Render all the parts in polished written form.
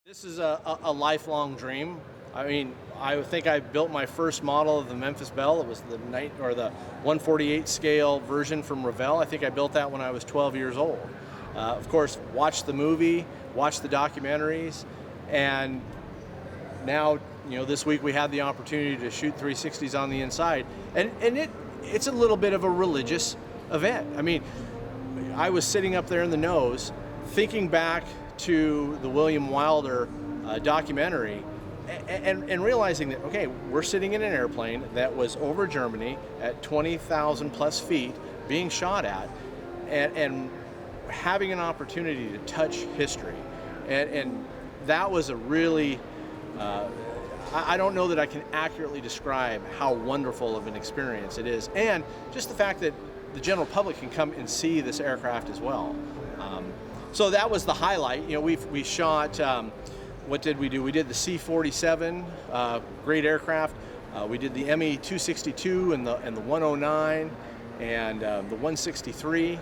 This is a lifelong dream. I mean, I think I built my first model of the Memphis Belle. It was the 148 scale version from Revell. I think I built that when I was 12 years old. Of course, watched the movie, watched the documentaries, and now, this week we had the opportunity to shoot 360s on the inside, and it's a little bit of a religious event. I mean, I was sitting up there in the nose, thinking back to the William Wilder documentary, and realizing that, okay, we're sitting in an airplane that was over Germany at 20,000 plus feet being shot at, and having an opportunity to touch history. And that was a really, I don't know that I can accurately describe how wonderful of an experience it is. And just the fact that the general public can come and see this aircraft as well. So that was the highlight. We shot, what did we do? We did the C-47, great aircraft. We did the ME-262 and the 109 and the 163.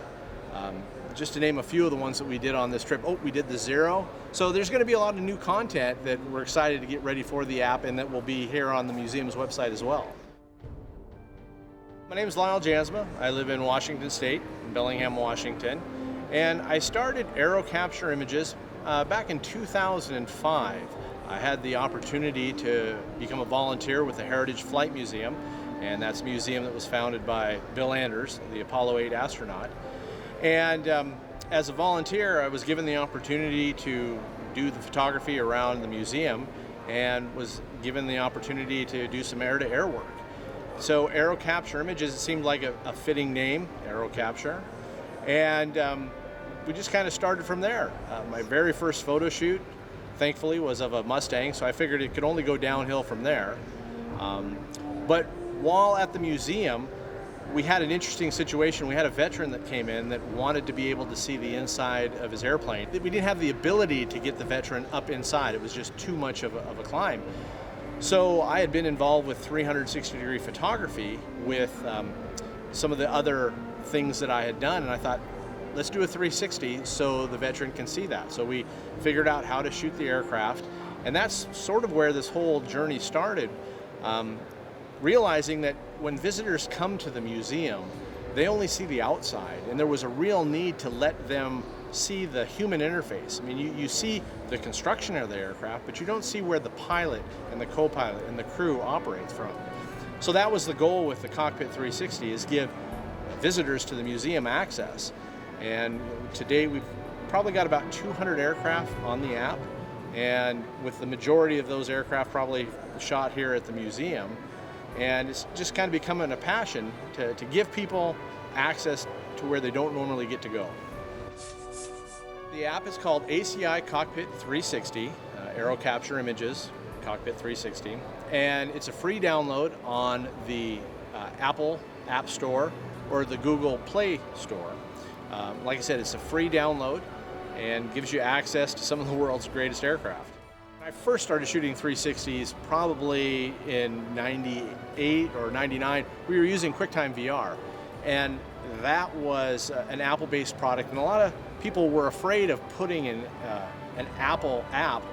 Just to name a few of the ones that we did on this trip. Oh, we did the Zero. So there's going to be a lot of new content that we're excited to get ready for the app, and that will be here on the museum's website as well. My name is Lyle Jansma. I live in Washington State, in Bellingham, Washington. And I started AeroCapture Images back in 2005. I had the opportunity to become a volunteer with the Heritage Flight Museum, and that's a museum that was founded by Bill Anders, the Apollo 8 astronaut. And as a volunteer, I was given the opportunity to do the photography around the museum, and was given the opportunity to do some air-to-air work. So AeroCapture Images, it seemed like a fitting name, AeroCapture. And we just kind of started from there. My very first photo shoot, thankfully, was of a Mustang, so I figured it could only go downhill from there. But while at the museum, we had an interesting situation. We had a veteran that came in that wanted to be able to see the inside of his airplane. We didn't have the ability to get the veteran up inside. It was just too much of a climb. So I had been involved with 360-degree photography with some of the other things that I had done, and I thought, let's do a 360 so the veteran can see that. So we figured out how to shoot the aircraft, and that's sort of where this whole journey started. Realizing that when visitors come to the museum, they only see the outside, and there was a real need to let them see the human interface. I mean, you see the construction of the aircraft, but you don't see where the pilot and the co-pilot and the crew operates from. So that was the goal with the Cockpit 360, is give visitors to the museum access. And to date, we've probably got about 200 aircraft on the app, and with the majority of those aircraft probably shot here at the museum. And it's just kind of becoming a passion to give people access to where they don't normally get to go. The app is called ACI Cockpit 360, AeroCapture Images, Cockpit 360, and it's a free download on the Apple App Store or the Google Play Store. Like I said, it's a free download and gives you access to some of the world's greatest aircraft. When I first started shooting 360s, probably in 98 or 99, we were using QuickTime VR, and that was an Apple-based product, and a lot of people were afraid of putting an Apple app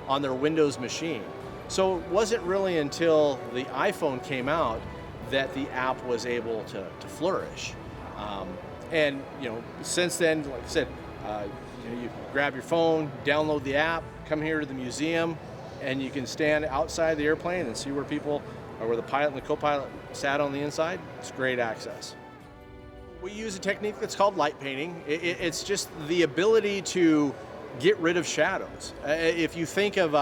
on their Windows machine. So it wasn't really until the iPhone came out that the app was able to flourish. And since then, like I said, you grab your phone, download the app, come here to the museum, and you can stand outside the airplane and see where people, or where the pilot and the co-pilot sat on the inside. It's great access. We use a technique that's called light painting. It's just the ability to get rid of shadows. If you think of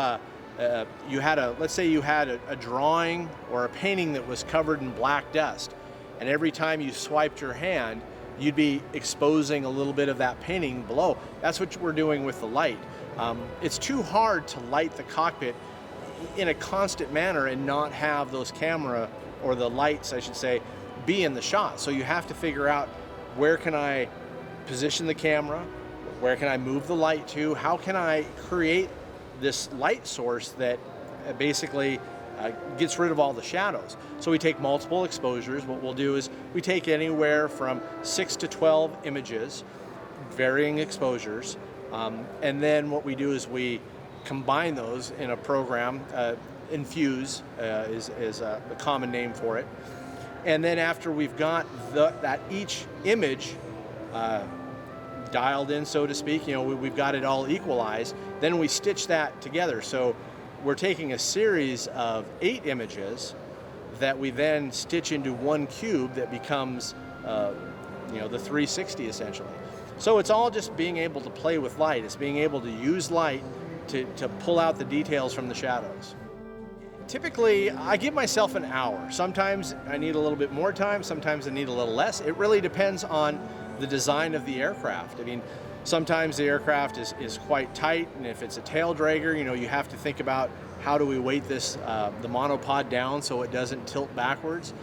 let's say you had a drawing or a painting that was covered in black dust, and every time you swiped your hand, you'd be exposing a little bit of that painting below. That's what we're doing with the light. It's too hard to light the cockpit in a constant manner and not have those camera, or the lights, I should say, be in the shot. So you have to figure out, where can I position the camera? Where can I move the light to? How can I create this light source that basically gets rid of all the shadows? So we take multiple exposures. What we'll do is we take anywhere from 6 to 12 images, varying exposures, and then what we do is we combine those in a program. Infuse is the common name for it. And then after we've got that each image dialed in, so to speak, we've got it all equalized, then we stitch that together. So we're taking a series of 8 images that we then stitch into one cube that becomes the 360 essentially. So it's all just being able to play with light. It's being able to use light to pull out the details from the shadows. Typically, I give myself an hour. Sometimes I need a little bit more time, sometimes I need a little less. It really depends on the design of the aircraft. I mean, sometimes the aircraft is quite tight, and if it's a tail dragger, you have to think about how do we weight this, the monopod down so it doesn't tilt backwards.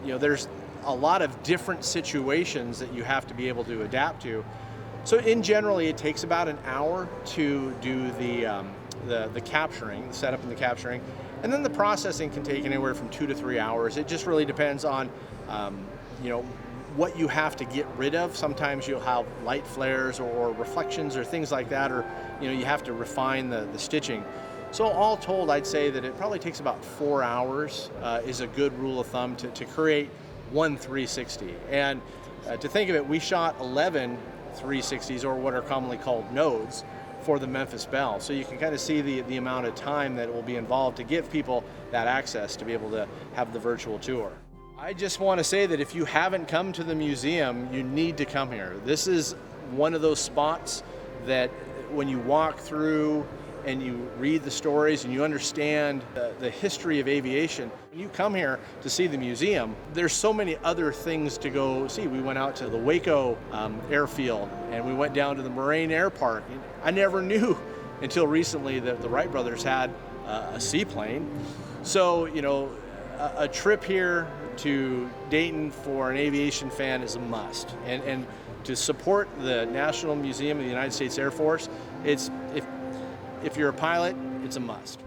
There's a lot of different situations that you have to be able to adapt to. So in generally, it takes about an hour to do the capturing, the setup and the capturing. And then the processing can take anywhere from 2 to 3 hours. It just really depends on, what you have to get rid of. Sometimes you'll have light flares or reflections or things like that, or you have to refine the stitching. So all told, I'd say that it probably takes about 4 hours is a good rule of thumb to create one 360. And to think of it, we shot 11 360s, or what are commonly called nodes, for the Memphis Belle. So you can kind of see the amount of time that will be involved to give people that access to be able to have the virtual tour. I just want to say that if you haven't come to the museum, you need to come here. This is one of those spots that when you walk through and you read the stories and you understand the history of aviation, when you come here to see the museum, there's so many other things to go see. We went out to the Waco airfield, and we went down to the Moraine Air Park. I never knew until recently that the Wright brothers had a seaplane. So, a trip here to Dayton for an aviation fan is a must. And to support the National Museum of the United States Air Force, if you're a pilot, it's a must.